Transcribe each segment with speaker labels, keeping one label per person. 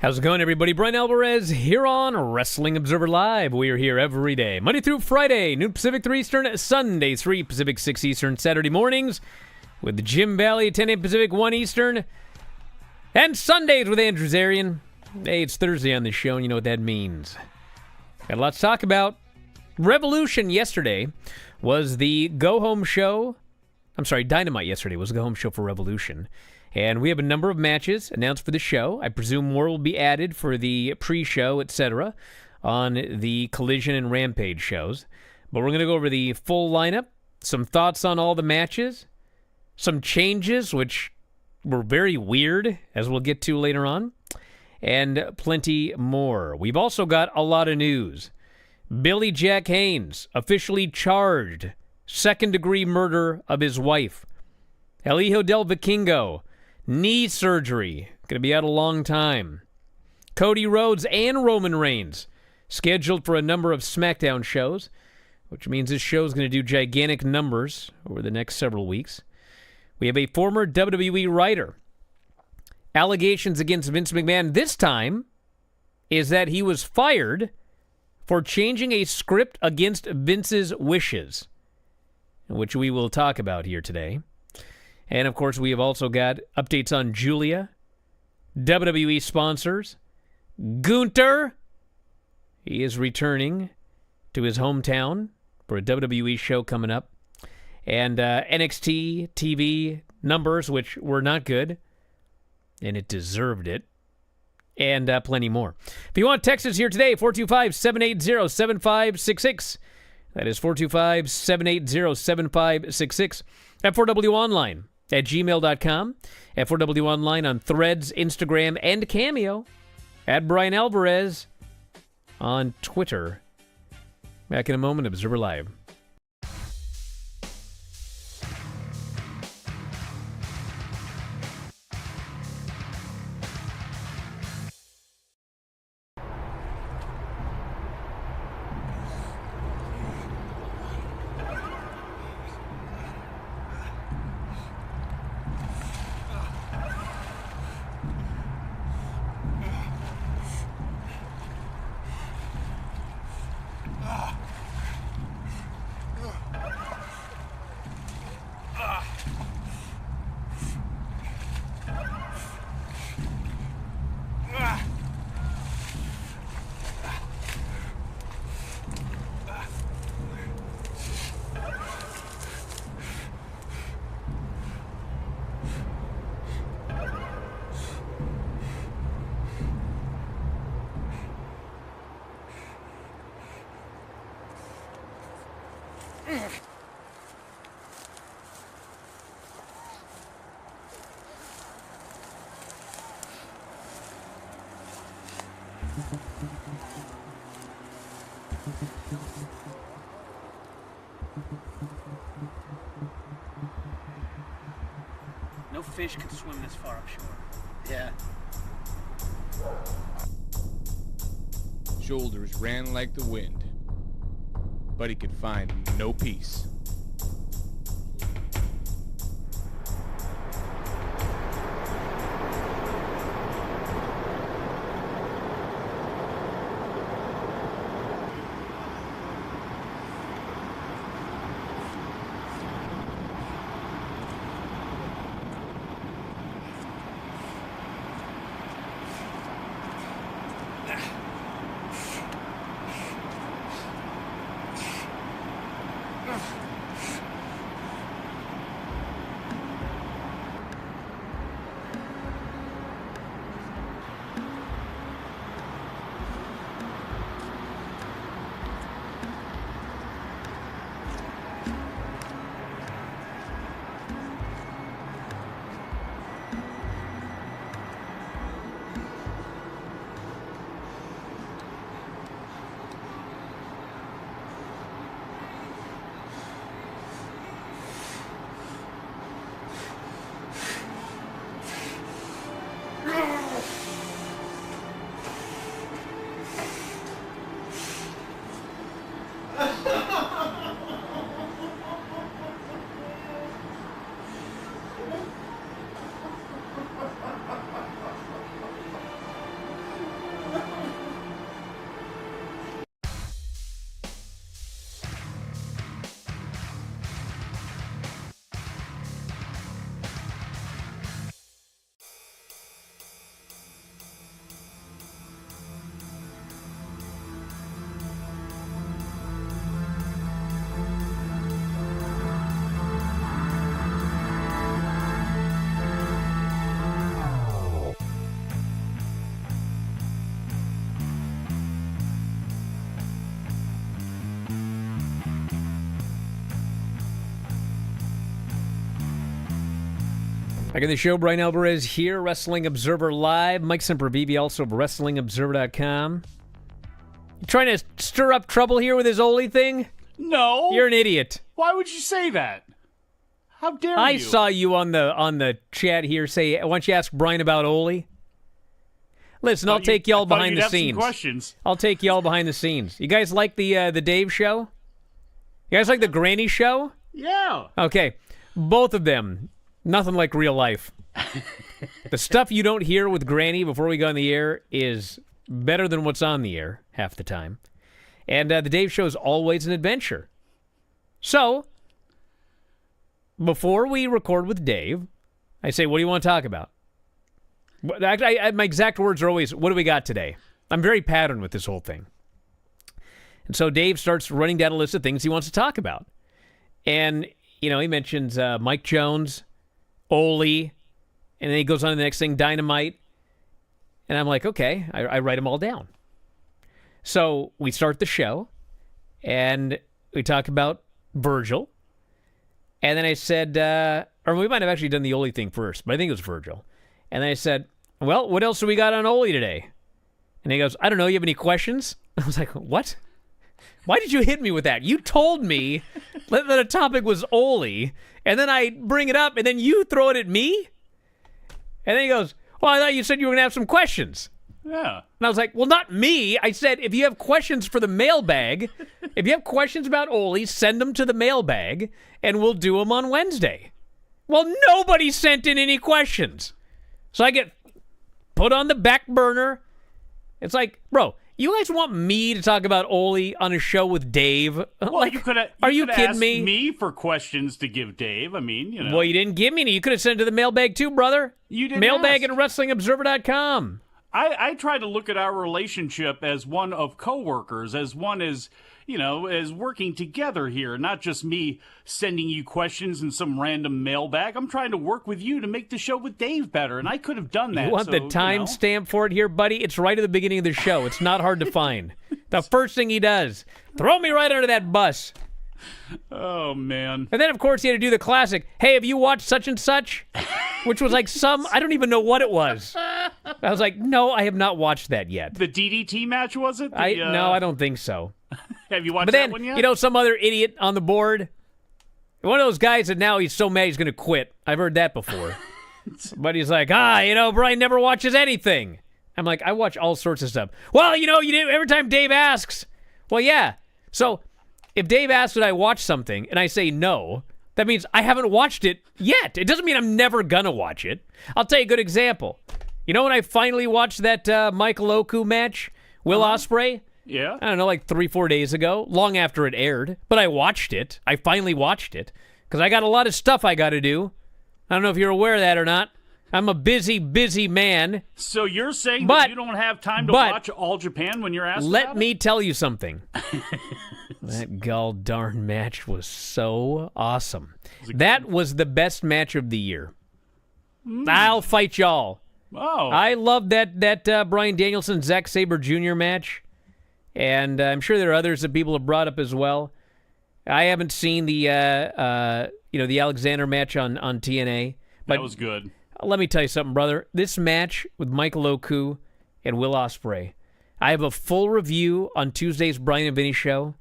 Speaker 1: How's it going, everybody? Bryan Alvarez here on Wrestling Observer Live. We are here every day, Monday through Friday, noon Pacific, 3 Eastern, Sunday, 3 Pacific, 6 Eastern, Saturday mornings with Jim Valley, 10 a.m. Pacific, 1 Eastern, and Sundays with Andrew Zarian. Hey, it's Thursday on the show, and you know what that means. Got a lot to talk about. Revolution yesterday was the go-home show. Dynamite yesterday was the go-home show for Revolution. And we have a number of matches announced for the show. I presume more will be added for the pre-show, etc., on the Collision and Rampage shows. But we're going to go over the full lineup, some thoughts on all the matches, some changes, which were very weird, as we'll get to later on, and plenty more. We've also got a lot of news. Billy Jack Haynes officially charged second-degree murder of his wife. El Hijo del Vikingo, knee surgery, going to be out a long time. Cody Rhodes and Roman Reigns scheduled for a number of SmackDown shows, which means this show is going to do gigantic numbers over the next several weeks. We have a former WWE writer. Allegations against Vince McMahon this time is that he was fired for changing a script against Vince's wishes, which we will talk about here today. And, of course, we have also got updates on Julia, WWE sponsors, Gunther. He is returning to his hometown for a WWE show coming up. And NXT TV numbers, which were not good, and it deserved it. And plenty more. If you want, text us here today, 425-780-7566. That is 425-780-7566. F4W Online at gmail.com. F4W Online on Threads, Instagram, and Cameo. At Bryan Alvarez on Twitter. Back in a moment, Observer Live.
Speaker 2: No fish can swim this far upshore.
Speaker 3: Yeah.
Speaker 4: Shoulders ran like the wind, but he could find no peace.
Speaker 1: Back in the show, Bryan Alvarez here, Wrestling Observer Live. Mike Sempervive, also of WrestlingObserver.com. You trying to stir up trouble here with his Oli thing?
Speaker 3: No.
Speaker 1: You're an idiot.
Speaker 3: Why would you say that? How dare you?
Speaker 1: I saw you on the chat here say, why don't you ask Bryan about Oli? Listen, I'll take y'all behind the scenes.
Speaker 3: Some questions.
Speaker 1: I'll take y'all behind the scenes. You guys like the Dave show? You guys like the Granny show?
Speaker 3: Yeah.
Speaker 1: Okay. Both of them, nothing like real life. The stuff you don't hear with Granny before we go on the air is better than what's on the air half the time. And the Dave show is always an adventure. So, before we record with Dave, I say, what do you want to talk about? My exact words are always, what do we got today? I'm very patterned with this whole thing. And so Dave starts running down a list of things he wants to talk about. And, he mentions Mike Jones, Oli, and then he goes on to the next thing, Dynamite. And I'm like, okay, I write them all down. So we start the show, and we talk about Virgil. And then I said, or we might have actually done the Oli thing first, but I think it was Virgil. And then I said, well, what else do we got on Oli today? And he goes, I don't know, you have any questions? I was like, what? Why did you hit me with that? You told me that a topic was Oli, and then I bring it up, and then you throw it at me? And then he goes, well, I thought you said you were going to have some questions.
Speaker 3: Yeah.
Speaker 1: And I was like, well, not me. I said, if you have questions for the mailbag, if you have questions about Oli, send them to the mailbag, and we'll do them on Wednesday. Well, nobody sent in any questions. So I get put on the back burner. It's like, bro, you guys want me to talk about Oli on a show with Dave?
Speaker 3: Well, you could
Speaker 1: are you kidding me?
Speaker 3: Me for questions to give Dave. I mean,
Speaker 1: Well, you didn't give me any. You could have sent it to the mailbag too, brother.
Speaker 3: You didn't
Speaker 1: Mailbag
Speaker 3: ask.
Speaker 1: at WrestlingObserver.com.
Speaker 3: I try to look at our relationship as one of coworkers, as one as working together here, not just me sending you questions in some random mailbag. I'm trying to work with you to make the show with Dave better, and I could have done that.
Speaker 1: You want the timestamp for it here, buddy? It's right at the beginning of the show. It's not hard to find. The first thing he does, throw me right under that bus.
Speaker 3: Oh, man.
Speaker 1: And then, of course, he had to do the classic, hey, have you watched such and such? Which was like I don't even know what it was. I was like, no, I have not watched that yet.
Speaker 3: The DDT match, was it?
Speaker 1: No, I don't think so.
Speaker 3: Have you watched
Speaker 1: but then,
Speaker 3: that one yet?
Speaker 1: Some other idiot on the board, one of those guys that now he's so mad he's going to quit. I've heard that before. But he's like, Bryan never watches anything. I'm like, I watch all sorts of stuff. Well, you do every time Dave asks. Well, yeah. So if Dave asks that I watch something and I say no, that means I haven't watched it yet. It doesn't mean I'm never going to watch it. I'll tell you a good example. When I finally watched that Michael Oku match, Will Ospreay?
Speaker 3: Yeah.
Speaker 1: I don't know, like 3-4 days ago, long after it aired. But I watched it. I finally watched it. Because I got a lot of stuff I got to do. I don't know if you're aware of that or not. I'm a busy, busy man.
Speaker 3: So you're saying that you don't have time to watch All Japan when you're asked
Speaker 1: Let me tell you something. That gall darn match was so awesome. That was the best match of the year. I'll fight y'all.
Speaker 3: Oh.
Speaker 1: I love that Bryan Danielson, Zack Sabre Jr. match. And I'm sure there are others that people have brought up as well. I haven't seen the Alexander match on TNA. But
Speaker 3: that was good.
Speaker 1: Let me tell you something, brother. This match with Michael Oku and Will Ospreay, I have a full review on Tuesday's Bryan and Vinny show.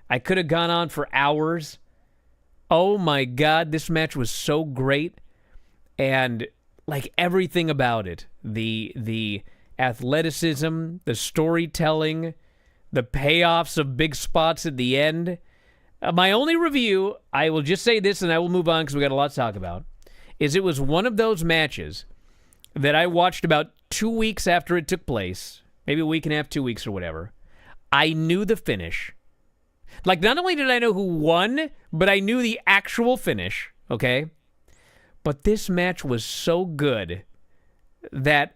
Speaker 1: I could have gone on for hours. Oh, my God. This match was so great. And, like, everything about it. The athleticism, the storytelling, the payoffs of big spots at the end. My only review, I will just say this and I will move on because we got a lot to talk about, is it was one of those matches that I watched about 2 weeks after it took place, maybe a week and a half, 2 weeks or whatever. I knew the finish. Like, not only did I know who won, but I knew the actual finish, okay? But this match was so good that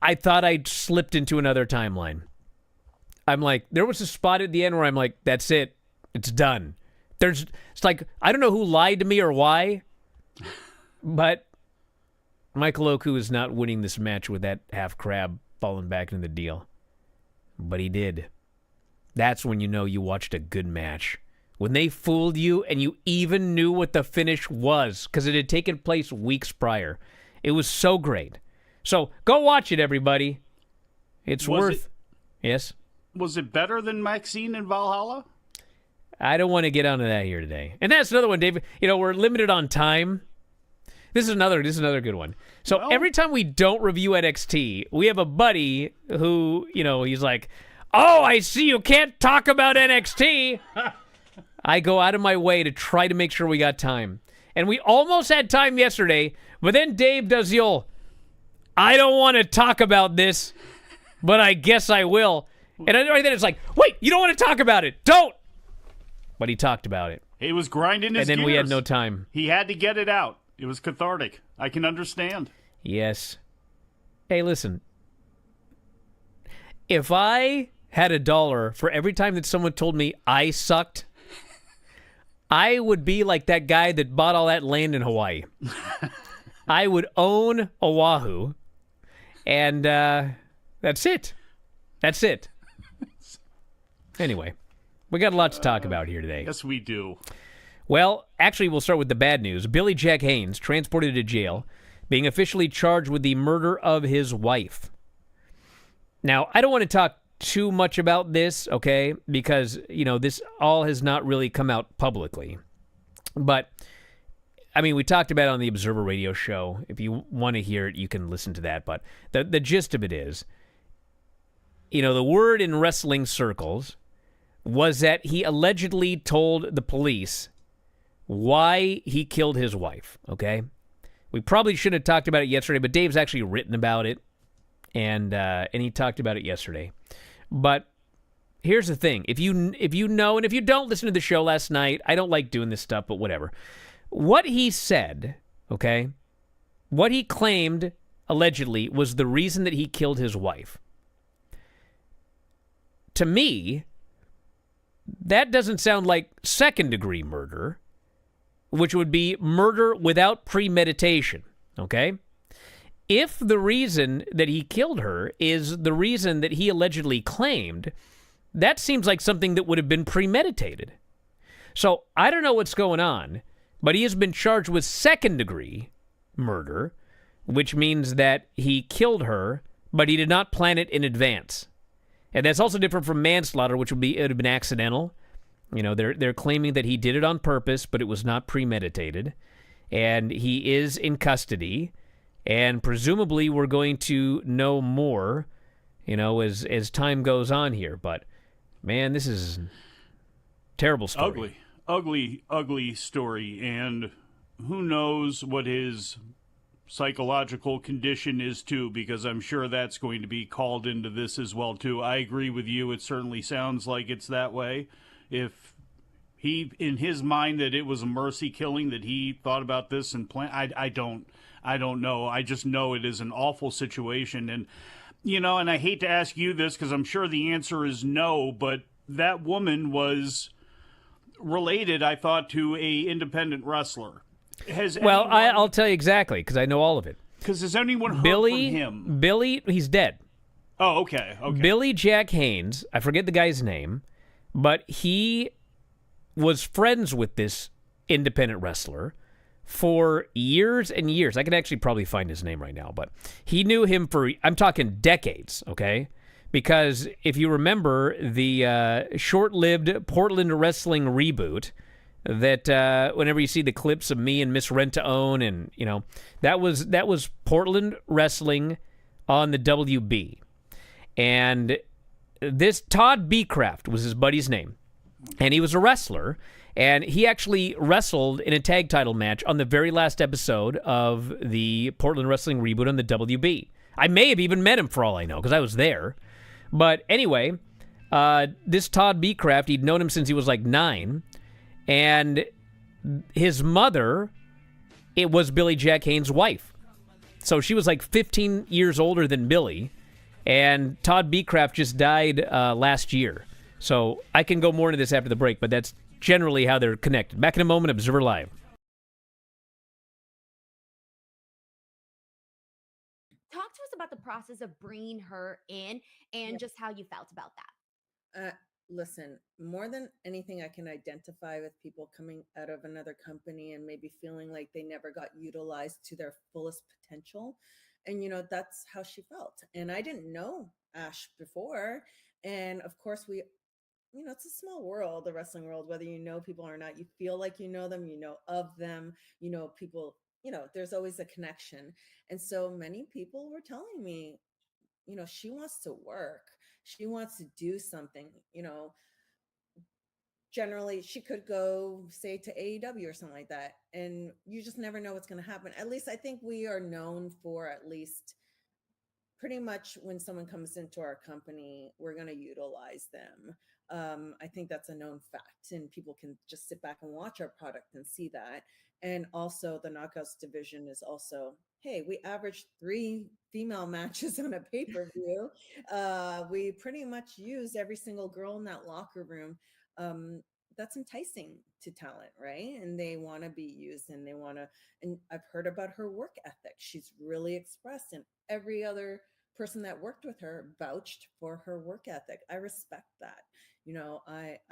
Speaker 1: I thought I'd slipped into another timeline. I'm like, there was a spot at the end where I'm like, that's it. It's done. It's like, I don't know who lied to me or why, but Michael Oku is not winning this match with that half crab falling back into the deal. But he did. That's when you know you watched a good match. when they fooled you and you even knew what the finish was because it had taken place weeks prior. It was so great. So go watch it, everybody. It's worth. Yes?
Speaker 3: Was it better than Maxine in Valhalla?
Speaker 1: I don't want to get onto that here today. And that's another one, David. We're limited on time. This is another good one. So every time we don't review NXT, we have a buddy who, he's like, "Oh, I see you can't talk about NXT." I go out of my way to try to make sure we got time. And we almost had time yesterday, but then Dave does the old, "I don't want to talk about this, but I guess I will." And then it's like, "Wait, you don't want to talk about it. Don't." But he talked about it.
Speaker 3: He was grinding his gears.
Speaker 1: And then we had no time.
Speaker 3: He had to get it out. It was cathartic. I can understand.
Speaker 1: Yes. Hey, listen. If I had $1 for every time that someone told me I sucked, I would be like that guy that bought all that land in Hawaii. I would own Oahu, and that's it. That's it. Anyway, we got a lot to talk about here today.
Speaker 3: Yes, we do.
Speaker 1: Well, actually, we'll start with the bad news. Billy Jack Haynes transported to jail, being officially charged with the murder of his wife. Now, I don't want to talk too much about this, okay, because, this all has not really come out publicly. But, we talked about it on the Observer Radio show. If you want to hear it, you can listen to that. But the gist of it is, the word in wrestling circles was that he allegedly told the police why he killed his wife, okay? We probably should have talked about it yesterday, but Dave's actually written about it, and he talked about it yesterday. But here's the thing. If you know, and if you don't listen to the show last night, I don't like doing this stuff, but whatever. What he said, okay, what he claimed, allegedly, was the reason that he killed his wife. To me, that doesn't sound like second-degree murder, which would be murder without premeditation, okay? If the reason that he killed her is the reason that he allegedly claimed, that seems like something that would have been premeditated. So I don't know what's going on, but he has been charged with second-degree murder, which means that he killed her, but he did not plan it in advance. And that's also different from manslaughter, which would have been accidental. They're claiming that he did it on purpose, but it was not premeditated. And he is in custody. And presumably we're going to know more, as time goes on here. But, man, this is a terrible story.
Speaker 3: Ugly story. And who knows what his psychological condition is, too, because I'm sure that's going to be called into this as well, too. I agree with you. It certainly sounds like it's that way. If he, in his mind, that it was a mercy killing, that he thought about this and planned, I don't know. I just know it is an awful situation. And, and I hate to ask you this because I'm sure the answer is no, but that woman was related, I thought, to a independent wrestler.
Speaker 1: I'll tell you exactly because I know all of it.
Speaker 3: Because has anyone heard from him?
Speaker 1: Billy, he's dead.
Speaker 3: Oh, okay.
Speaker 1: Billy Jack Haynes, I forget the guy's name, but he was friends with this independent wrestler for years and years. I can actually probably find his name right now, but he knew him for, I'm talking decades, okay? Because if you remember the short-lived Portland wrestling reboot that whenever you see the clips of me and Miss Rent-to-Own and, that was Portland wrestling on the WB. And this Todd Beecraft was his buddy's name. And he was a wrestler. And he actually wrestled in a tag title match on the very last episode of the Portland wrestling reboot on the WB. I may have even met him for all I know, because I was there. But anyway, this Todd Beecraft, he'd known him since he was like 9. And his mother, it was Billy Jack Haynes' wife. So she was like 15 years older than Billy. And Todd Beecraft just died last year. So I can go more into this after the break, but that's generally how they're connected. Back in a moment, Observer Live.
Speaker 5: Talk to us about the process of bringing her in and just how you felt about that. listen, more than anything, I can identify with people coming out of another company and maybe feeling like they never got utilized to their fullest potential. And, that's how she felt. And I didn't know Ash before. And of course, it's a small world, the wrestling world, whether you know people or not, you feel like you know them, you know of them, people, there's always a connection. And so many people were telling me, she wants to work. She wants to do something, generally she could go say to AEW or something like that. And you just never know what's going to happen. At least I think we are known for, at least pretty much, when someone comes into our company, we're going to utilize them. I think that's a known fact, and people can just sit back and watch our product and see that. And also, the Knockouts division is also, hey, we averaged 3 female matches on a pay-per-view. We pretty much use every single girl in that locker room. That's enticing to talent, right? And they want to be used, and and I've heard about her work ethic. She's really expressed, and every other person that worked with her vouched for her work ethic. I respect that.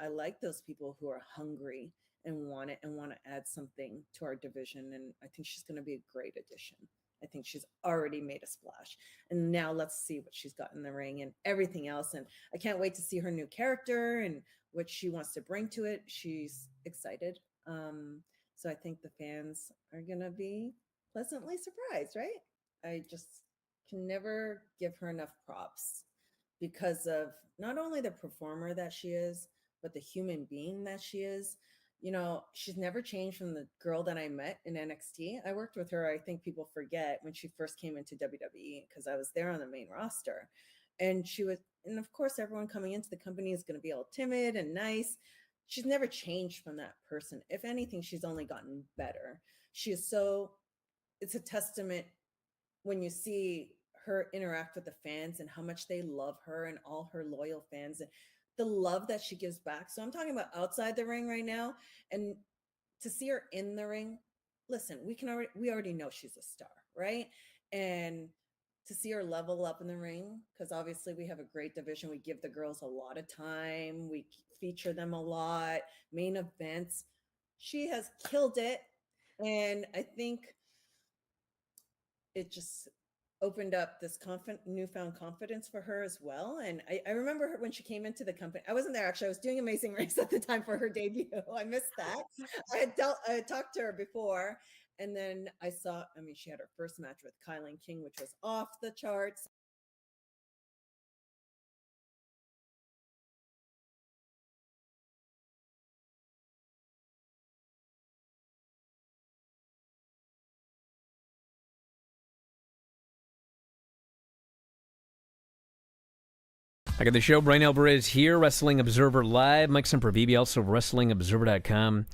Speaker 5: I like those people who are hungry and want it and want to add something to our division. And I think she's going to be a great addition. I think she's already made a splash. And now let's see what she's got in the ring and everything else. And I can't wait to see her new character and what she wants to bring to it. She's excited. So I think the fans are going to be pleasantly surprised, right? I just can never give her enough props because of not only the performer that she is, but the human being that she is. She's never changed from the girl that I met in NXT. I worked with her. I think people forget when she first came into WWE, because I was there on the main roster. And and of course, everyone coming into the company is going to be all timid and nice. She's never changed from that person. If anything, she's only gotten better. It's a testament when you see her interact with the fans and how much they love her and all her loyal fans and the love that she gives back. So I'm talking about outside the ring right now. And to see her in the ring, listen, we already know she's a star, right? And to see her level up in the ring, because obviously we have a great division. We give the girls a lot of time. We feature them a lot, main events. She has killed it. And I think it just opened up this newfound confidence for her as well. And I remember her when she came into the company. I wasn't there, actually. I was doing Amazing Race at the time for her debut. I missed that. I had talked to her before. And then she had her first match with Kylan King, which was off the charts.
Speaker 1: I got the show. Bryan Alvarez here, Wrestling Observer Live. Mike Sempervive, also WrestlingObserver.com.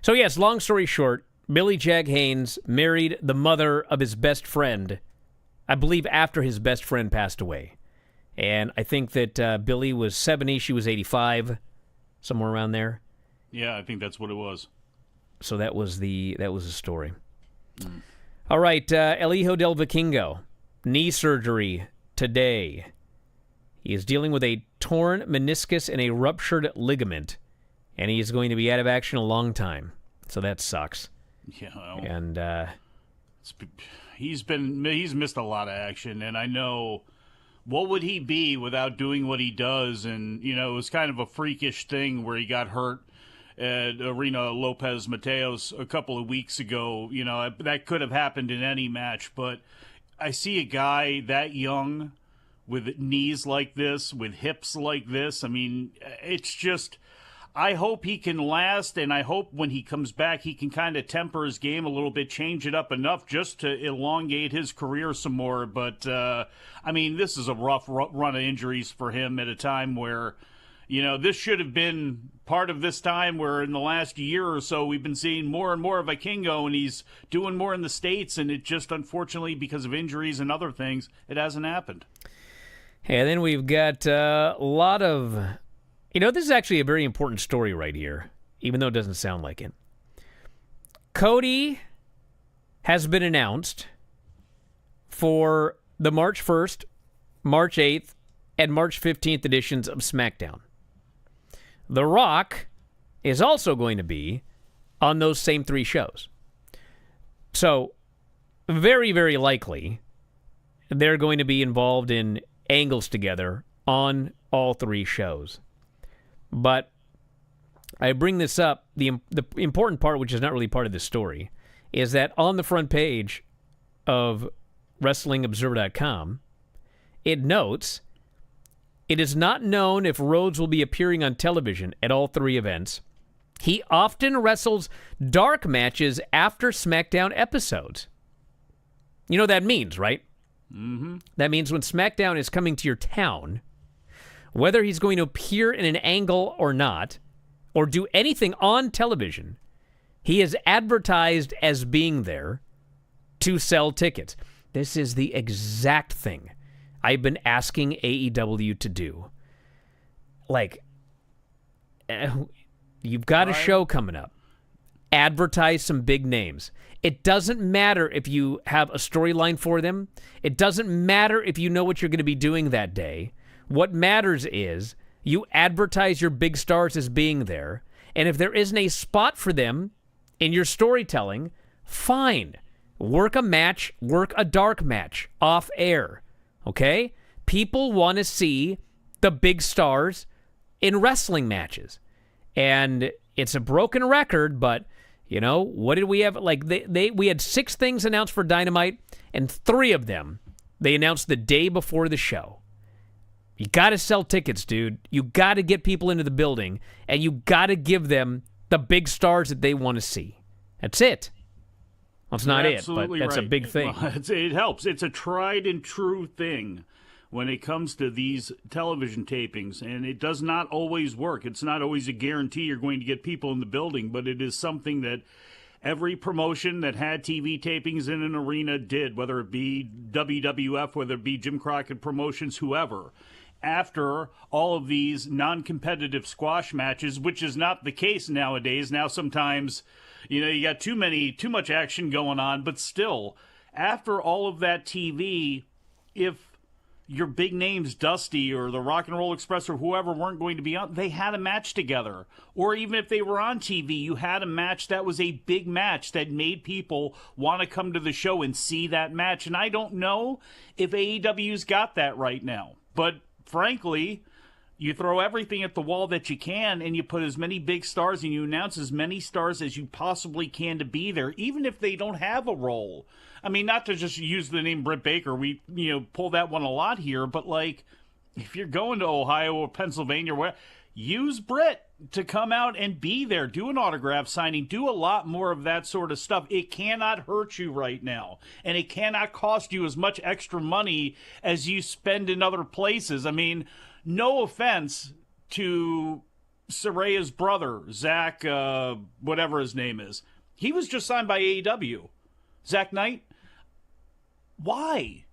Speaker 1: So yes, long story short, Billy Jack Haynes married the mother of his best friend, I believe after his best friend passed away. And I think that Billy was 70, she was 85, somewhere around there.
Speaker 3: Yeah, I think that's what it was.
Speaker 1: So that was the story. All right, El Hijo del Vikingo, knee surgery today. He is dealing with a torn meniscus and a ruptured ligament, and he is going to be out of action a long time. So that sucks.
Speaker 3: Yeah, well,
Speaker 1: and
Speaker 3: he's missed a lot of action, and I know what would he be without doing what he does. And it was kind of a freakish thing where he got hurt at Arena Lopez Mateos a couple of weeks ago. That could have happened in any match, but I see a guy that young with knees like this, with hips like this. I mean, it's just, I hope he can last, and I hope when he comes back he can kind of temper his game a little bit, change it up enough just to elongate his career some more. But, this is a rough run of injuries for him at a time where, this should have been part of this time where in the last year or so we've been seeing more and more of Vikingo, and he's doing more in the States, and it just, unfortunately, because of injuries and other things, it hasn't happened.
Speaker 1: And then we've got a lot of... this is actually a very important story right here, even though it doesn't sound like it. Cody has been announced for the March 1st, March 8th, and March 15th editions of SmackDown. The Rock is also going to be on those same 3 shows. So, very, very likely, they're going to be involved in angles together on all 3 shows. But I bring this up, the important part, which is not really part of this story, is that on the front page of WrestlingObserver.com, it notes, it is not known if Rhodes will be appearing on television at all 3 events. He often wrestles dark matches after SmackDown episodes. You know what that means, right?
Speaker 3: Mm-hmm.
Speaker 1: That means when SmackDown is coming to your town, whether he's going to appear in an angle or not, or do anything on television, he is advertised as being there to sell tickets. This is the exact thing I've been asking AEW to do. Like, you've got a show coming up. Advertise some big names. It doesn't matter if you have a storyline for them. It doesn't matter if you know what you're going to be doing that day. What matters is you advertise your big stars as being there, and if there isn't a spot for them in your storytelling, fine. Work a match, work a dark match off air, okay? People want to see the big stars in wrestling matches. And it's a broken record, but, you know, what did we have? Like, we had 6 things announced for Dynamite, and 3 of them they announced the day before the show. You got to sell tickets, dude. You got to get people into the building, and you got to give them the big stars that they want to see. That's it. Well, it's not it, but that's
Speaker 3: right.
Speaker 1: a big thing.
Speaker 3: Well, it helps. It's a tried and true thing when it comes to these television tapings, and it does not always work. It's not always a guarantee you're going to get people in the building, but it is something that every promotion that had TV tapings in an arena did, whether it be WWF, whether it be Jim Crockett Promotions, whoever. After all of these non-competitive squash matches, which is not the case nowadays. Now sometimes, you know, you got too much action going on, but still, after all of that TV, if your big names, Dusty or the Rock and Roll Express or whoever, weren't going to be on, they had a match together. Or even if they were on TV, you had a match that was a big match that made people want to come to the show and see that match. And I don't know if AEW's got that right now. But frankly, you throw everything at the wall that you can, and you put as many big stars and you announce as many stars as you possibly can to be there, even if they don't have a role. I mean, not to just use the name Britt Baker. We, pull that one a lot here, but like, if you're going to Ohio or Pennsylvania, where use Britt to come out and be there, do an autograph signing, do a lot more of that sort of stuff. It cannot hurt you right now, and it cannot cost you as much extra money as you spend in other places. I mean, no offense to Saraya's brother, Zach, whatever his name is. He was just signed by AEW. Zach Knight. Why?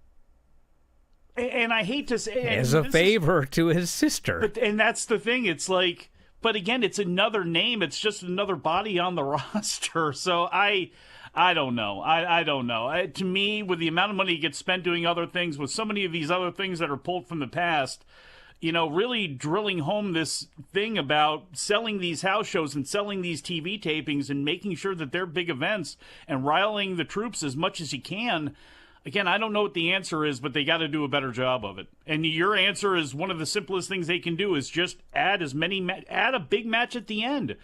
Speaker 3: And I hate to say...
Speaker 1: As a favor to his sister.
Speaker 3: And that's the thing. It's like... But again, it's another name. It's just another body on the roster. So I don't know. I don't know. To me, with the amount of money that gets spent doing other things, with so many of these other things that are pulled from the past, really drilling home this thing about selling these house shows and selling these TV tapings and making sure that they're big events and riling the troops as much as you can. Again, I don't know what the answer is, but they got to do a better job of it. And your answer is one of the simplest things they can do is just add add a big match at the end.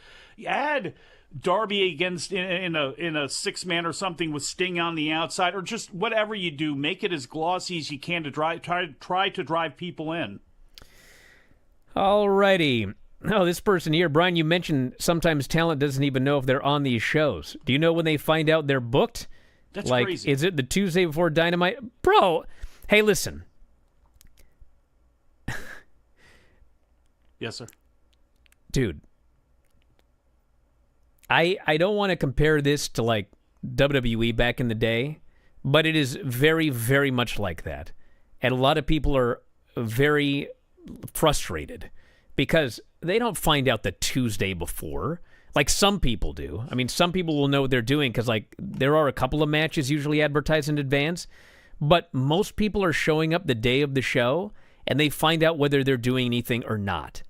Speaker 3: Add Darby against in a 6-man or something with Sting on the outside, or just whatever you do. Make it as glossy as you can to try to drive people in.
Speaker 1: Alrighty. Oh, this person here, Brian, you mentioned sometimes talent doesn't even know if they're on these shows. Do you know when they find out they're booked?
Speaker 3: That's
Speaker 1: like,
Speaker 3: crazy.
Speaker 1: Is it the Tuesday before Dynamite? Bro, hey, listen.
Speaker 3: Yes, sir.
Speaker 1: Dude, I don't want to compare this to, like, WWE back in the day, but it is very, very much like that. And a lot of people are very frustrated because they don't find out the Tuesday before. Like some people do. I mean, some people will know what they're doing because, like, there are a couple of matches usually advertised in advance, but most people are showing up the day of the show and they find out whether they're doing anything or not.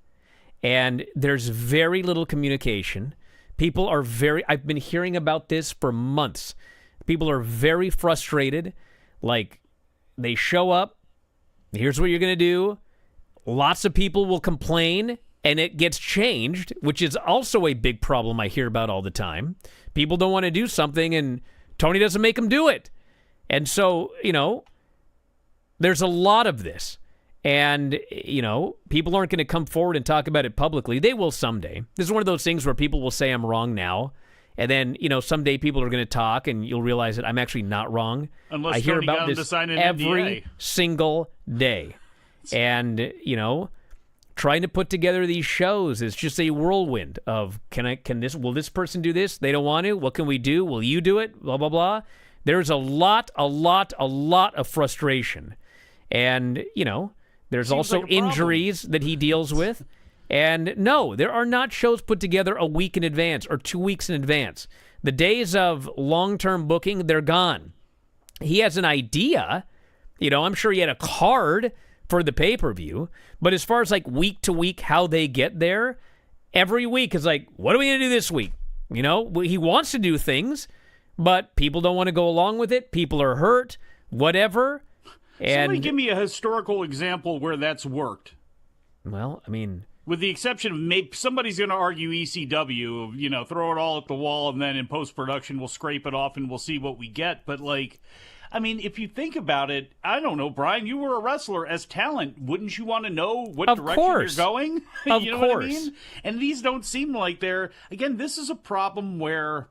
Speaker 1: And there's very little communication. People are I've been hearing about this for months. People are very frustrated. Like, they show up, here's what you're going to do. Lots of people will complain, and it gets changed, which is also a big problem I hear about all the time. People don't want to do something, and Tony doesn't make them do it. And so, there's a lot of this. And, people aren't going to come forward and talk about it publicly. They will someday. This is one of those things where people will say I'm wrong now. And then, someday people are going to talk, and you'll realize that I'm actually not wrong.
Speaker 3: Unless
Speaker 1: I hear
Speaker 3: Tony
Speaker 1: about
Speaker 3: got him
Speaker 1: this
Speaker 3: to sign an
Speaker 1: every
Speaker 3: NDA.
Speaker 1: single day. And, trying to put together these shows is just a whirlwind of, will this person do this? They don't want to. What can we do? Will you do it? Blah, blah, blah. There's a lot of frustration. And, there's also
Speaker 3: like a problem.
Speaker 1: injuries that he deals with. And no, there are not shows put together a week in advance or 2 weeks in advance. The days of long-term booking, they're gone. He has an idea. I'm sure he had a card for the pay-per-view. But as far as like week to week, how they get there, every week is like, what are we going to do this week? He wants to do things, but people don't want to go along with it. People are hurt, whatever.
Speaker 3: Somebody give me a historical example where that's worked.
Speaker 1: Well, I mean,
Speaker 3: with the exception of maybe somebody's going to argue ECW, throw it all at the wall, and then in post-production we'll scrape it off and we'll see what we get. But, if you think about it, I don't know, Brian, you were a wrestler. As talent, wouldn't you want to know what direction you're going?
Speaker 1: Of
Speaker 3: you know
Speaker 1: course.
Speaker 3: what I mean? And these don't seem like they're... Again, this is a problem where...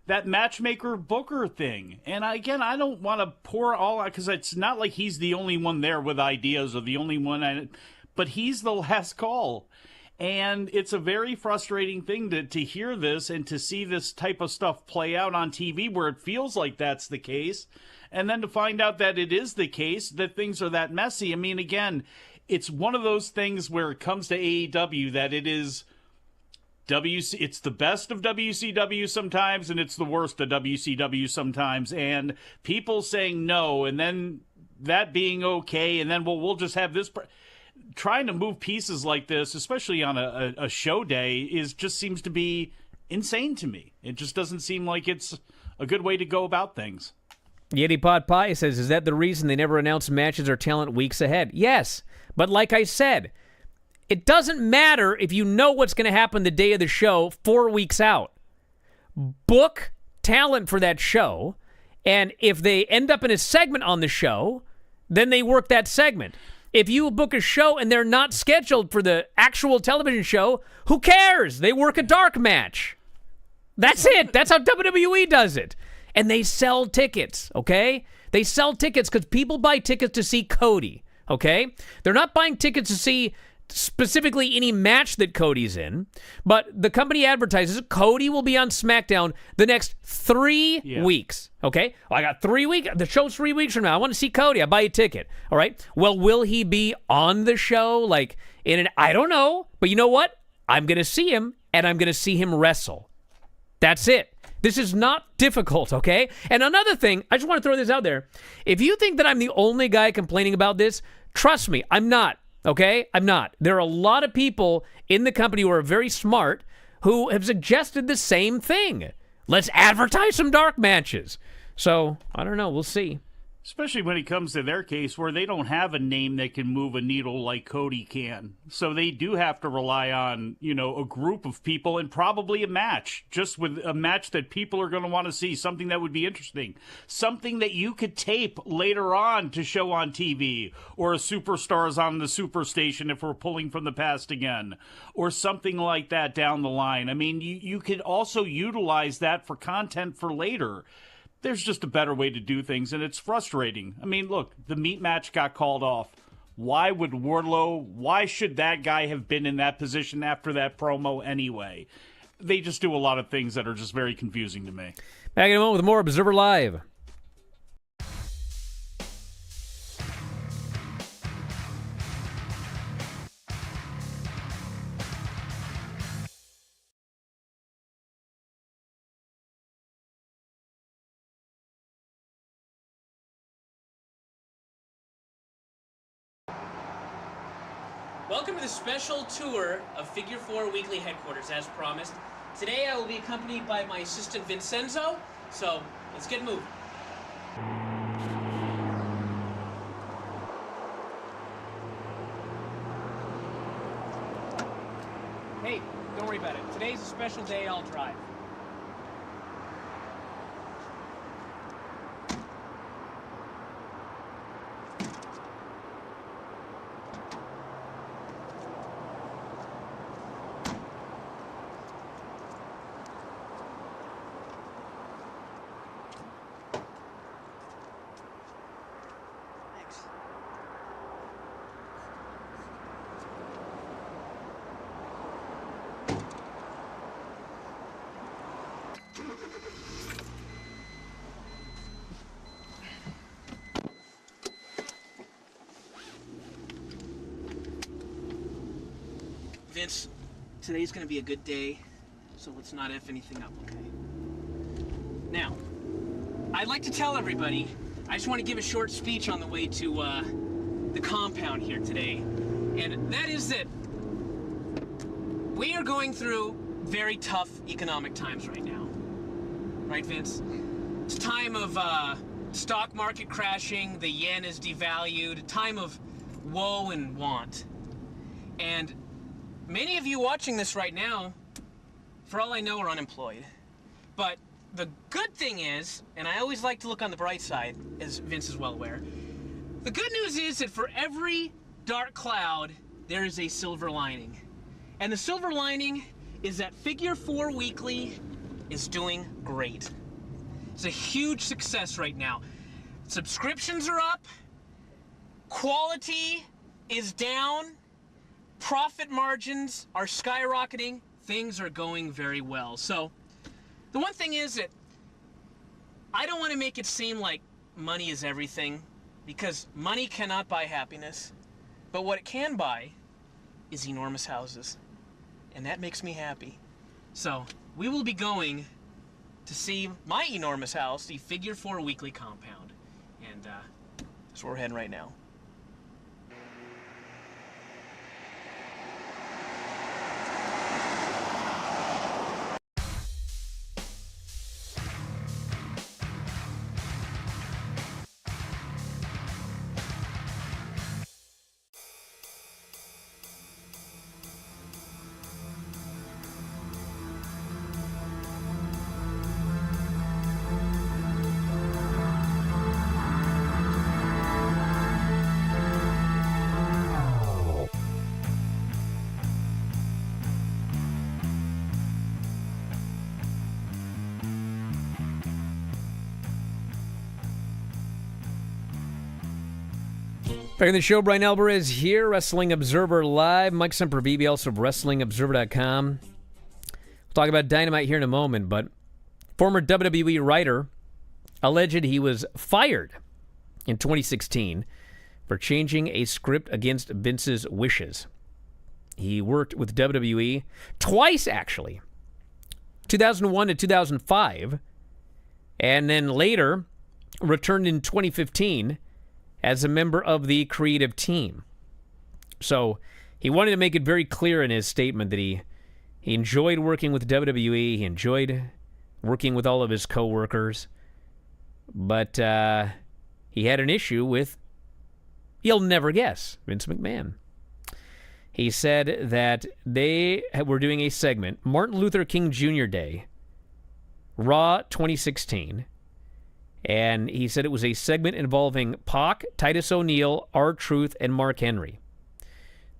Speaker 3: that matchmaker booker thing. And I don't want to pour all out, because it's not like he's the only one there with ideas or the only one, but he's the last call. And it's a very frustrating thing to hear this and to see this type of stuff play out on TV where it feels like that's the case. And then to find out that it is the case, that things are that messy. I mean, again, it's one of those things where it comes to AEW that it is... it's the best of WCW sometimes, and it's the worst of WCW sometimes, and people saying no, and then that being okay, and then, we'll just have this... Trying to move pieces like this, especially on a show day, just seems to be insane to me. It just doesn't seem like it's a good way to go about things.
Speaker 1: Yeti Pot Pie says, is that the reason they never announce matches or talent weeks ahead? Yes, but like I said... It doesn't matter if you know what's going to happen the day of the show 4 weeks out. Book talent for that show, and if they end up in a segment on the show, then they work that segment. If you book a show and they're not scheduled for the actual television show, who cares? They work a dark match. That's it. That's how WWE does it. And they sell tickets, okay? They sell tickets because people buy tickets to see Cody, okay? They're not buying tickets to see... specifically any match that Cody's in, but the company advertises Cody will be on SmackDown the next 3 weeks. Okay? I got 3 weeks. The show's 3 weeks from now. I want to see Cody. I buy a ticket. All right? Well, will he be on the show? I don't know. But you know what? I'm going to see him, and I'm going to see him wrestle. That's it. This is not difficult, okay? And another thing, I just want to throw this out there. If you think that I'm the only guy complaining about this, trust me, I'm not. Okay? I'm not. There are a lot of people in the company who are very smart who have suggested the same thing. Let's advertise some dark matches. So, I don't know. We'll see.
Speaker 3: Especially when it comes to their case where they don't have a name that can move a needle like Cody can. So they do have to rely on, a group of people and probably a match. Just with a match that people are going to want to see. Something that would be interesting. Something that you could tape later on to show on TV. Or a Superstars on the Superstation if we're pulling from the past again. Or something like that down the line. I mean, you could also utilize that for content for later. There's just a better way to do things, and it's frustrating. I mean, look, the meat match got called off. Why should that guy have been in that position after that promo anyway? They just do a lot of things that are just very confusing to me.
Speaker 1: Back in a moment with more Observer Live.
Speaker 2: Welcome to the special tour of Figure 4 Weekly Headquarters, as promised. Today I will be accompanied by my assistant Vincenzo, so let's get moving. Hey, don't worry about it. Today's a special day, I'll drive. Thanks. Vince, today's gonna be a good day, so let's not F anything up, okay? Now, I'd like to tell everybody, I just want to give a short speech on the way to the compound here today, and that is that we are going through very tough economic times right now. Right, Vince? It's a time of stock market crashing, the yen is devalued, a time of woe and want. And many of you watching this right now, for all I know, are unemployed. But the good thing is, and I always like to look on the bright side, as Vince is well aware, the good news is that for every dark cloud, there is a silver lining. And the silver lining is that Figure 4 Weekly is doing great. It's a huge success right now. Subscriptions are up, quality is down, profit margins are skyrocketing, things are going very well. So, the one thing is that I don't want to make it seem like money is everything, because money cannot buy happiness, but what it can buy is enormous houses, and that makes me happy. So, we will be going to see my enormous house, the Figure 4 Weekly compound, and that's where we're heading right now.
Speaker 1: Back in the show, Bryan Alvarez here, Wrestling Observer Live. Mike Sempervive, also of WrestlingObserver.com. We'll talk about Dynamite here in a moment, but former WWE writer alleged he was fired in 2016 for changing a script against Vince's wishes. He worked with WWE twice, actually, 2001 to 2005, and then later returned in 2015 as a member of the creative team. So he wanted to make it very clear in his statement that he enjoyed working with WWE, he enjoyed working with all of his co-workers, but he had an issue with, you'll never guess, Vince McMahon. He said that they were doing a segment, Martin Luther King Jr. Day, Raw 2016, and he said it was a segment involving Pac, Titus O'Neil, R-Truth, and Mark Henry.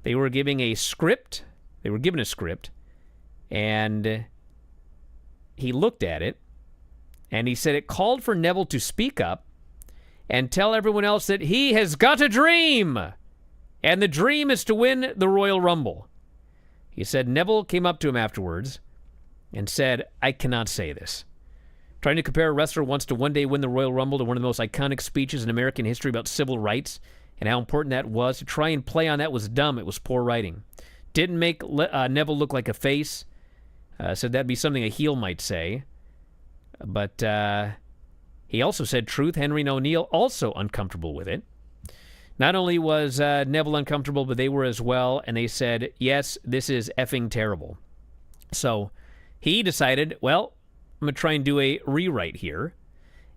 Speaker 1: They were given a script, and he looked at it, and he said it called for Neville to speak up and tell everyone else that he has got a dream, and the dream is to win the Royal Rumble. He said Neville came up to him afterwards and said, "I cannot say this." Trying to compare a wrestler who wants to one day win the Royal Rumble to one of the most iconic speeches in American history about civil rights and how important that was. To try and play on that was dumb. It was poor writing. Didn't make Neville look like a face. Said that'd be something a heel might say. But he also said Truth, Henry, and O'Neil also uncomfortable with it. Not only was Neville uncomfortable, but they were as well, and they said, yes, this is effing terrible. So he decided, well, I'm going to try and do a rewrite here.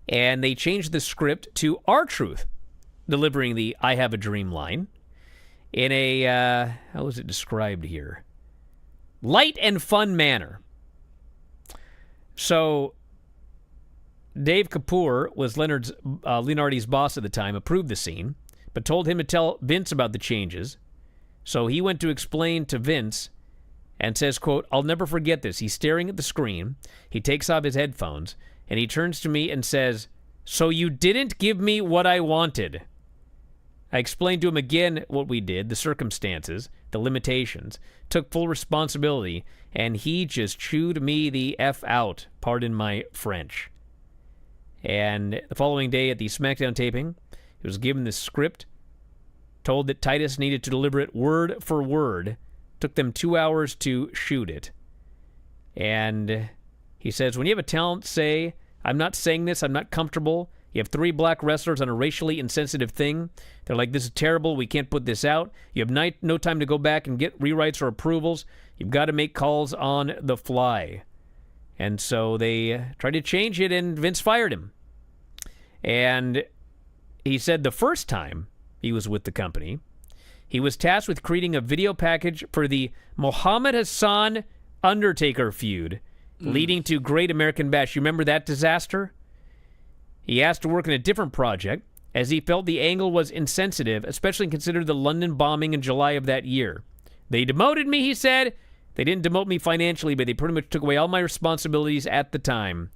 Speaker 1: And they changed the script to R-Truth, delivering the I Have a Dream line in a, how was it described here? Light and fun manner. So Dave Kapoor was Leonardi's boss at the time, approved the scene, but told him to tell Vince about the changes. So he went to explain to Vince and says, quote, I'll never forget this. He's staring at the screen. He takes off his headphones, and he turns to me and says, so you didn't give me what I wanted. I explained to him again what we did, the circumstances, the limitations, took full responsibility, and he just chewed me the F out, pardon my French. And the following day at the SmackDown taping, he was given the script, told that Titus needed to deliver it word for word. Took them 2 hours to shoot it. And he says, when you have a talent say, I'm not saying this, I'm not comfortable. You have 3 black wrestlers on a racially insensitive thing. They're like, this is terrible, we can't put this out. You have no time to go back and get rewrites or approvals. You've got to make calls on the fly. And so they tried to change it, and Vince fired him. And he said the first time he was with the company, he was tasked with creating a video package for the Muhammad Hassan Undertaker feud, leading to Great American Bash. You remember that disaster? He asked to work on a different project, as he felt the angle was insensitive, especially considering the London bombing in July of that year. They demoted me, he said. They didn't demote me financially, but they pretty much took away all my responsibilities at the time.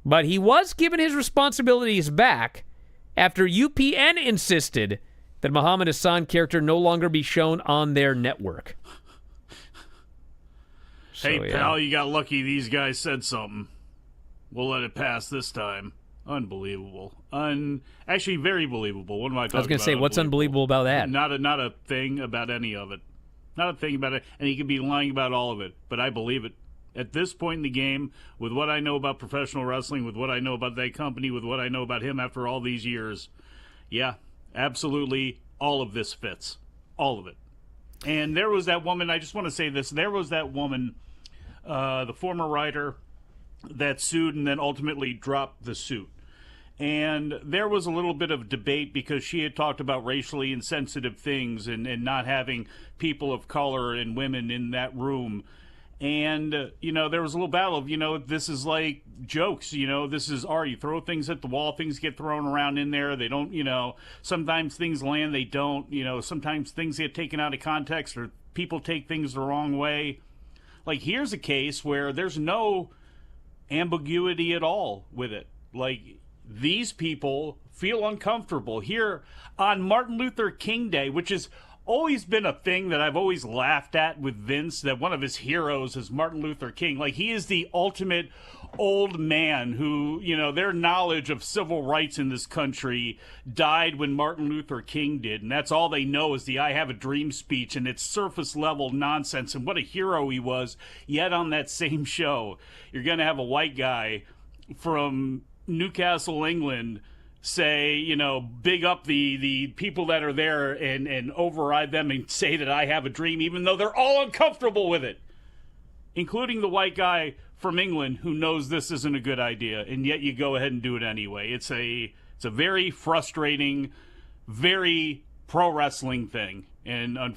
Speaker 1: But he was given his responsibilities back after UPN insisted that Muhammad Hassan character no longer be shown on their network.
Speaker 3: Hey, pal, you got lucky these guys said something. We'll let it pass this time. Unbelievable. Actually, very believable. What am I talking about?
Speaker 1: I was going to say, what's unbelievable about that?
Speaker 3: Not a thing about any of it. Not a thing about it. And he could be lying about all of it, but I believe it. At this point in the game, with what I know about professional wrestling, with what I know about that company, with what I know about him after all these years, yeah, absolutely, all of this fits. All of it. And there was that woman, I just want to say this, there was that woman, the former writer that sued and then ultimately dropped the suit. And there was a little bit of debate because she had talked about racially insensitive things and not having people of color and women in that room. And, there was a little battle of, this is like jokes, this is art. You throw things at the wall, things get thrown around in there. They don't, sometimes things land, they don't, sometimes things get taken out of context or people take things the wrong way. Like, here's a case where there's no ambiguity at all with it. Like, these people feel uncomfortable here on Martin Luther King Day, which is always been a thing that I've always laughed at with Vince, that one of his heroes is Martin Luther King. Like, he is the ultimate old man who, their knowledge of civil rights in this country died when Martin Luther King did. And that's all they know is the I Have a Dream speech, and it's surface level nonsense. And what a hero he was. Yet on that same show, you're going to have a white guy from Newcastle, England, say, big up the people that are there and override them and say that I have a dream, even though they're all uncomfortable with it, including the white guy from England who knows this isn't a good idea, and yet you go ahead and do it anyway. It's a very frustrating, very pro wrestling thing. And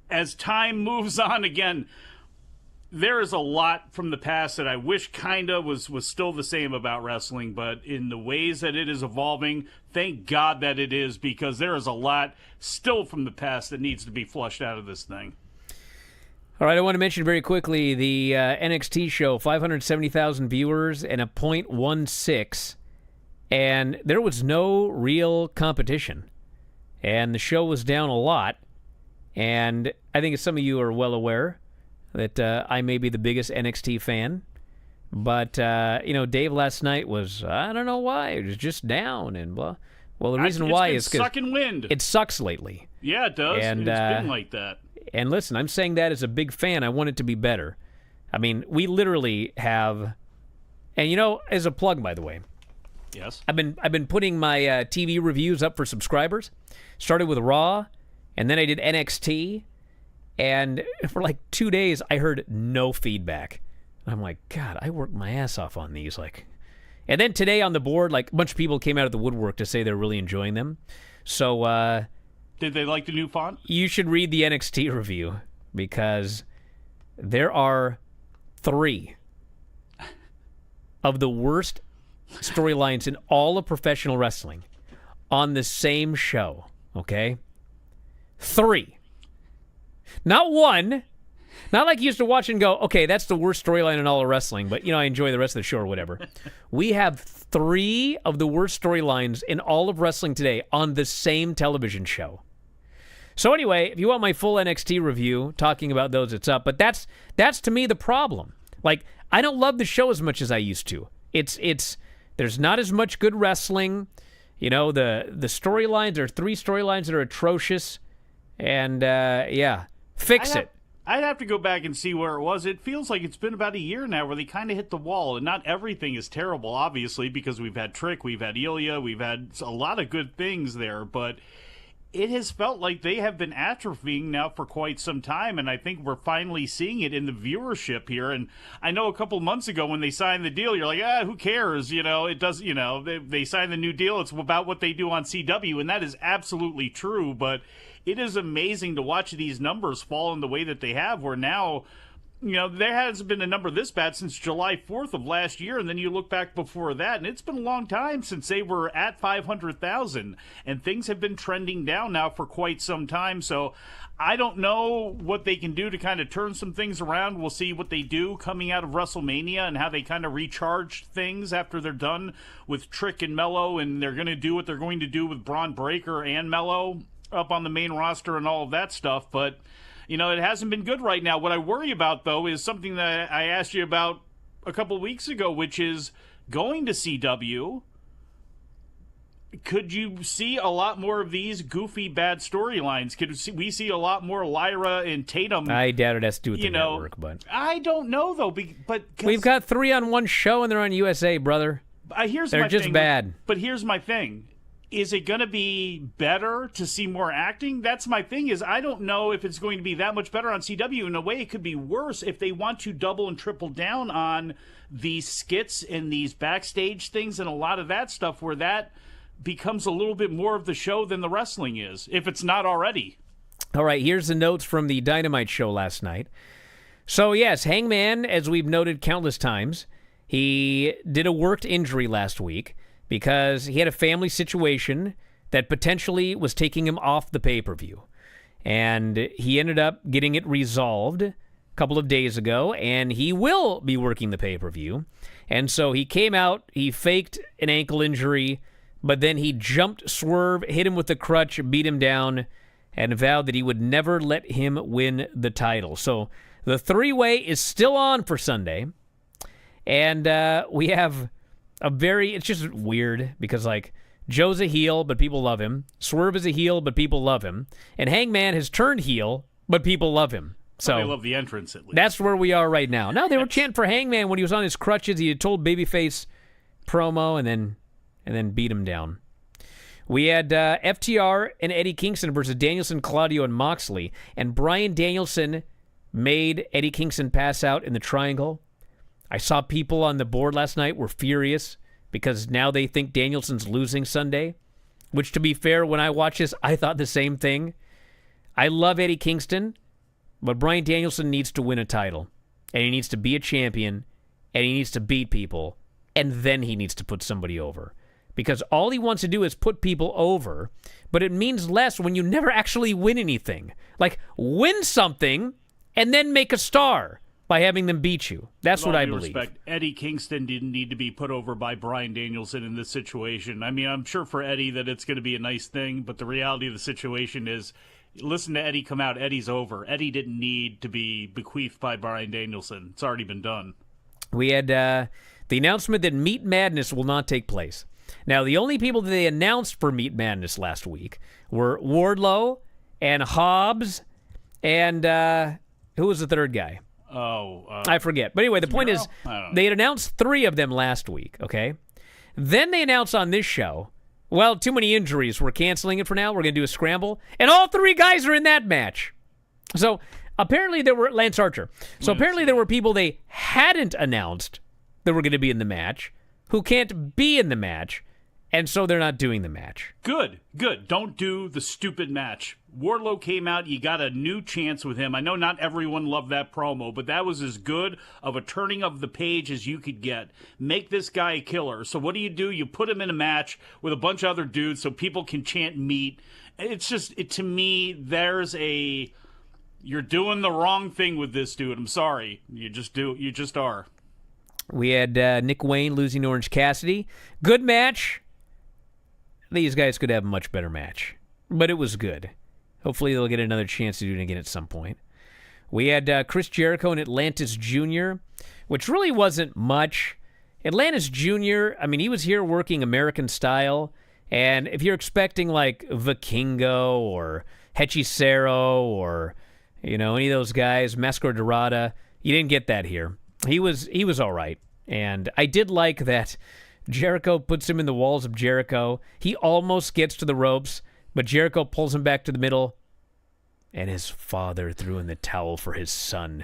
Speaker 3: as time moves on, again, there is a lot from the past that I wish was still the same about wrestling, but in the ways that it is evolving, thank God that it is, because there is a lot still from the past that needs to be flushed out of this thing.
Speaker 1: All right, I want to mention very quickly the NXT show, 570,000 viewers and a .16, and there was no real competition, and the show was down a lot, and I think as some of you are well aware, that I may be the biggest NXT fan. But, Dave last night was, I don't know why, it was just down and blah. Well, the reason why is because
Speaker 3: sucking wind.
Speaker 1: It sucks lately.
Speaker 3: Yeah, it does.
Speaker 1: And,
Speaker 3: it's been like that.
Speaker 1: And listen, I'm saying that as a big fan. I want it to be better. I mean, we literally have, and as a plug, by the way,
Speaker 3: Yes.
Speaker 1: I've been putting my TV reviews up for subscribers. Started with Raw, and then I did NXT, and for like 2 days I heard no feedback. And I'm like, God, I worked my ass off on these. And then today on the board, like a bunch of people came out of the woodwork to say they're really enjoying them. So
Speaker 3: did they like the new font?
Speaker 1: You should read the NXT review because there are 3 of the worst storylines in all of professional wrestling on the same show, okay? 3. Not 1. Not like you used to watch and go, okay, that's the worst storyline in all of wrestling, but, I enjoy the rest of the show or whatever. We have 3 of the worst storylines in all of wrestling today on the same television show. So anyway, if you want my full NXT review, talking about those, it's up. But that's to me the problem. Like, I don't love the show as much as I used to. There's not as much good wrestling. The storylines are 3 storylines that are atrocious. And, fix it.
Speaker 3: I'd have to go back and see where it was. It feels like it's been about a year now where they kind of hit the wall. And not everything is terrible, obviously, because we've had Trick, we've had Ilya, we've had a lot of good things there. But it has felt like they have been atrophying now for quite some time, and I think we're finally seeing it in the viewership here. And I know a couple months ago when they signed the deal, you're like, who cares? It does, they signed the new deal. It's about what they do on CW, and that is absolutely true. But it is amazing to watch these numbers fall in the way that they have, where now, there hasn't been a number this bad since July 4th of last year, and then you look back before that, and it's been a long time since they were at 500,000, and things have been trending down now for quite some time. So I don't know what they can do to kind of turn some things around. We'll see what they do coming out of WrestleMania and how they kind of recharge things after they're done with Trick and Mello, and they're going to do what they're going to do with Braun Breaker and Mello up on the main roster and all of that stuff. But it hasn't been good right now. What I worry about, though, is something that I asked you about a couple of weeks ago, which is going to CW. Could you see a lot more of these goofy, bad storylines? Could we see a lot more Lyra and Tatum?
Speaker 1: I doubt it has to do with the network, but
Speaker 3: I don't know, though. But
Speaker 1: we've got 3 on one show, and they're on USA, brother. They're just bad.
Speaker 3: But here's my thing. Is it going to be better to see more acting? That's my thing, is I don't know if it's going to be that much better on CW. In a way, it could be worse if they want to double and triple down on these skits and these backstage things and a lot of that stuff, where that becomes a little bit more of the show than the wrestling is, if it's not already.
Speaker 1: All right, here's the notes from the Dynamite show last night. So, yes, Hangman, as we've noted countless times, he did a worked injury last week, because he had a family situation that potentially was taking him off the pay-per-view. And he ended up getting it resolved a couple of days ago, and he will be working the pay-per-view. And so he came out, he faked an ankle injury, but then he jumped Swerve, hit him with the crutch, beat him down, and vowed that he would never let him win the title. So the 3-way is still on for Sunday. And we have it's just weird because, Joe's a heel, but people love him. Swerve is a heel, but people love him. And Hangman has turned heel, but people love him. So
Speaker 3: they love the entrance, at least.
Speaker 1: That's where we are right now. Now, they were chanting for Hangman when he was on his crutches. He had told Babyface promo and then beat him down. We had FTR and Eddie Kingston versus Danielson, Claudio, and Moxley. And Bryan Danielson made Eddie Kingston pass out in the triangle. I saw people on the board last night were furious because now they think Danielson's losing Sunday, which, to be fair, when I watched this, I thought the same thing. I love Eddie Kingston, but Bryan Danielson needs to win a title, and he needs to be a champion, and he needs to beat people, and then he needs to put somebody over. Because all he wants to do is put people over, but it means less when you never actually win anything. Like, win something, and then make a star by having them beat you. That's what I believe.
Speaker 3: Respect, Eddie Kingston didn't need to be put over by Bryan Danielson in this situation. I mean, I'm sure for Eddie that it's going to be a nice thing, but the reality of the situation is, listen to Eddie come out, Eddie's over. Eddie didn't need to be bequeathed by Bryan Danielson. It's already been done.
Speaker 1: We had the announcement that Meat Madness will not take place. Now, the only people that they announced for Meat Madness last week were Wardlow and Hobbs and who was the third guy?
Speaker 3: I
Speaker 1: forget. But anyway, the point is they had announced 3 of them last week, okay? Then they announce on this show, well, too many injuries. We're canceling it for now. We're going to do a scramble. And all 3 guys are in that match. So apparently there were Lance Archer. So apparently there were people they hadn't announced that were going to be in the match who can't be in the match. And so they're not doing the match.
Speaker 3: Good. Don't do the stupid match. Wardlow came out. You got a new chance with him. I know not everyone loved that promo, but that was as good of a turning of the page as you could get. Make this guy a killer. So what do? You put him in a match with a bunch of other dudes so people can chant meat. It's just, to me, you're doing the wrong thing with this dude. I'm sorry. You just are.
Speaker 1: We had Nick Wayne losing to Orange Cassidy. Good match. These guys could have a much better match, but it was good. Hopefully they'll get another chance to do it again at some point. We had Chris Jericho and Atlantis Jr., which really wasn't much. Atlantis Jr., I mean, he was here working American style, and if you're expecting like Vikingo or Hechicero or, any of those guys, Mascara Dorada, you didn't get that here. He was all right, and I did like that Jericho puts him in the walls of Jericho. He almost gets to the ropes, but Jericho pulls him back to the middle, and his father threw in the towel for his son.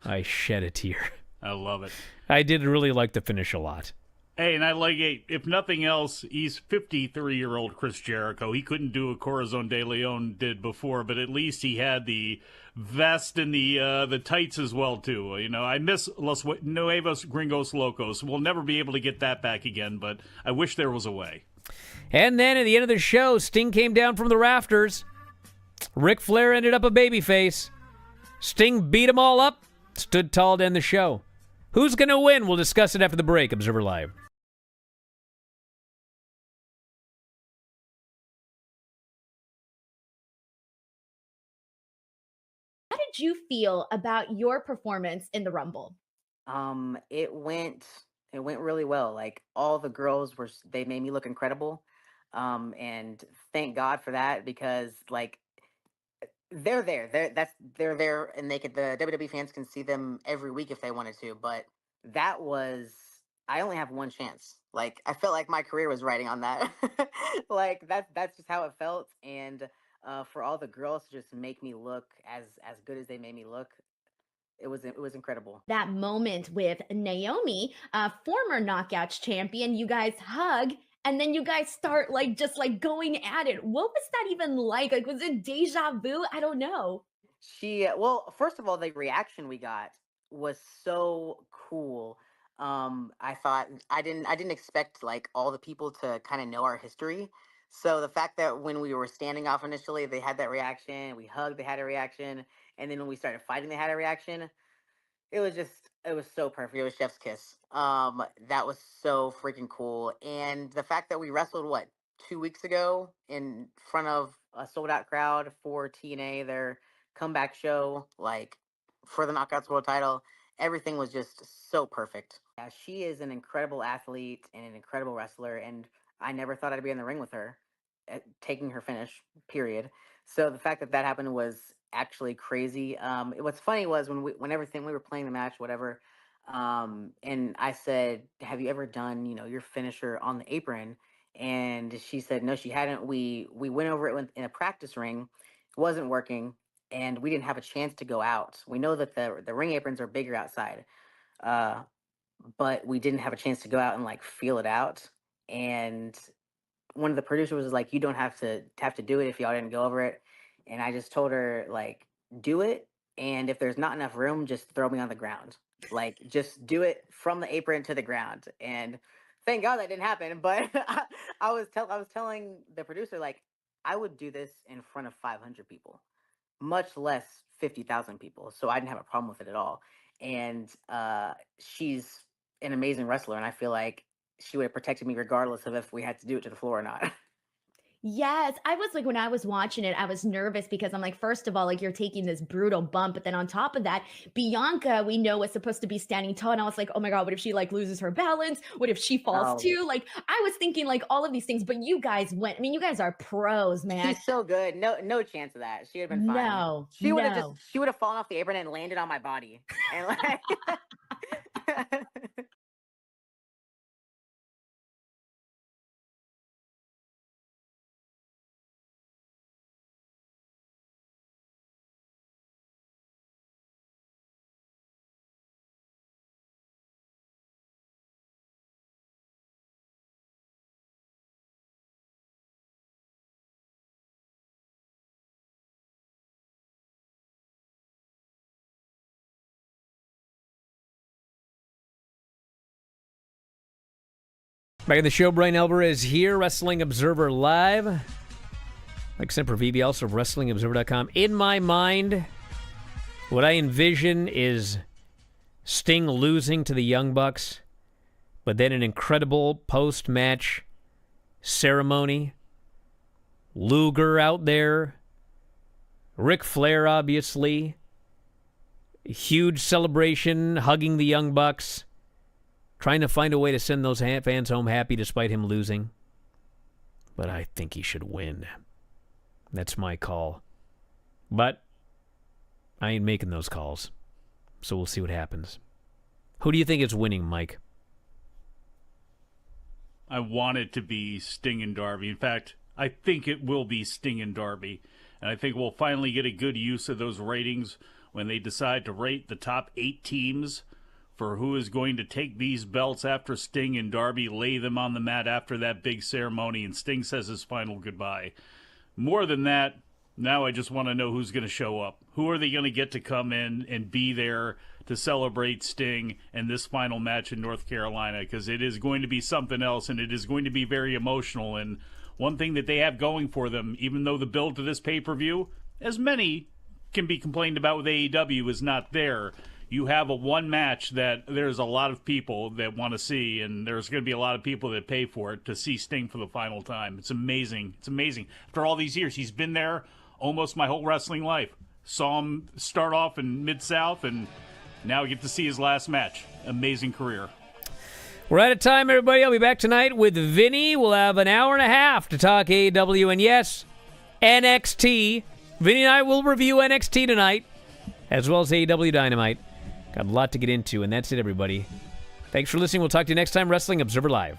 Speaker 1: I shed a tear.
Speaker 3: I love it.
Speaker 1: I did really like the finish a lot.
Speaker 3: Hey, and I like it. If nothing else, he's 53-year-old Chris Jericho. He couldn't do what Corazon de Leon did before, but at least he had the vest and the tights as well, too. I miss Los Nuevos Gringos Locos. We'll never be able to get that back again, but I wish there was a way.
Speaker 1: And then at the end of the show, Sting came down from the rafters. Ric Flair ended up a babyface. Sting beat them all up, stood tall to end the show. Who's going to win? We'll discuss it after the break. Observer Live.
Speaker 6: How did you feel about your performance in the Rumble?
Speaker 7: It went really well. Like all the girls they made me look incredible. And thank God for that because like they're there. They're there and the WWE fans can see them every week if they wanted to, but I only have one chance. Like I felt like my career was riding on that. Like that's just how it felt. And for all the girls to just make me look as good as they made me look, it was incredible.
Speaker 6: That moment with Naomi, former Knockouts champion, you guys hug and then you guys start just going at it. What was that even like? Like, was it deja vu? I don't know.
Speaker 7: Well, first of all, the reaction we got was so cool. I thought I didn't expect like all the people to kind of know our history. So the fact that when we were standing off initially, they had that reaction, we hugged, they had a reaction, and then when we started fighting, they had a reaction. It was so perfect. It was chef's kiss. That was so freaking cool. And the fact that we wrestled 2 weeks ago in front of a sold out crowd for TNA, their comeback show, like for the Knockouts World Title, everything was just so perfect. Yeah, she is an incredible athlete and an incredible wrestler, and I never thought I'd be in the ring with her, taking her finish. Period. So the fact that that happened was actually crazy. What's funny was when we were playing the match, whatever, and I said, "Have you ever done, your finisher on the apron?" And she said, "No, she hadn't." We went over it in a practice ring, it wasn't working, and we didn't have a chance to go out. We know that the ring aprons are bigger outside, but we didn't have a chance to go out and feel it out. And one of the producers was like, "You don't have to do it if y'all didn't go over it." And I just told her do it, and if there's not enough room, just throw me on the ground. Just do it from the apron to the ground. And thank God that didn't happen. But I was telling the producer I would do this in front of 500 people, much less 50,000 people. So I didn't have a problem with it at all. And she's an amazing wrestler, and I feel like she would have protected me regardless of if we had to do it to the floor or not.
Speaker 6: Yes, I was when I was watching it, I was nervous because I'm first of all, you're taking this brutal bump, but then on top of that, Bianca, we know was supposed to be standing tall, and I was like, oh my God, what if she loses her balance? What if she falls too? I was thinking all of these things, but you guys went. I mean, you guys are pros, man.
Speaker 7: She's so good. No chance of that. She would have been fine.
Speaker 6: No,
Speaker 7: she would have fallen off the apron and landed on my body, and
Speaker 1: Back in the show, Bryan Alvarez here, Wrestling Observer Live. Mike Sempervive, also of WrestlingObserver.com. In my mind, what I envision is Sting losing to the Young Bucks, but then an incredible post-match ceremony. Luger out there. Ric Flair, obviously. Huge celebration, hugging the Young Bucks. Trying to find a way to send those fans home happy despite him losing. But I think he should win. That's my call. But I ain't making those calls. So we'll see what happens. Who do you think is winning, Mike?
Speaker 3: I want it to be Sting and Darby. In fact, I think it will be Sting and Darby. And I think we'll finally get a good use of those ratings when they decide to rate the top 8 teams for who is going to take these belts after Sting and Darby lay them on the mat after that big ceremony and Sting says his final goodbye. More than that, now I just want to know who's going to show up. Who are they going to get to come in and be there to celebrate Sting and this final match in North Carolina? Because it is going to be something else, and it is going to be very emotional. And one thing that they have going for them, even though the build to this pay-per-view, as many can be complained about with AEW, is not there. You have a one match that there's a lot of people that want to see, and there's going to be a lot of people that pay for it to see Sting for the final time. It's amazing. It's amazing. After all these years, he's been there almost my whole wrestling life. Saw him start off in Mid-South, and now I get to see his last match. Amazing career.
Speaker 1: We're out of time, everybody. I'll be back tonight with Vinny. We'll have an hour and a half to talk AEW, and yes, NXT. Vinny and I will review NXT tonight, as well as AEW Dynamite. Got a lot to get into, and that's it, everybody. Thanks for listening. We'll talk to you next time, Wrestling Observer Live.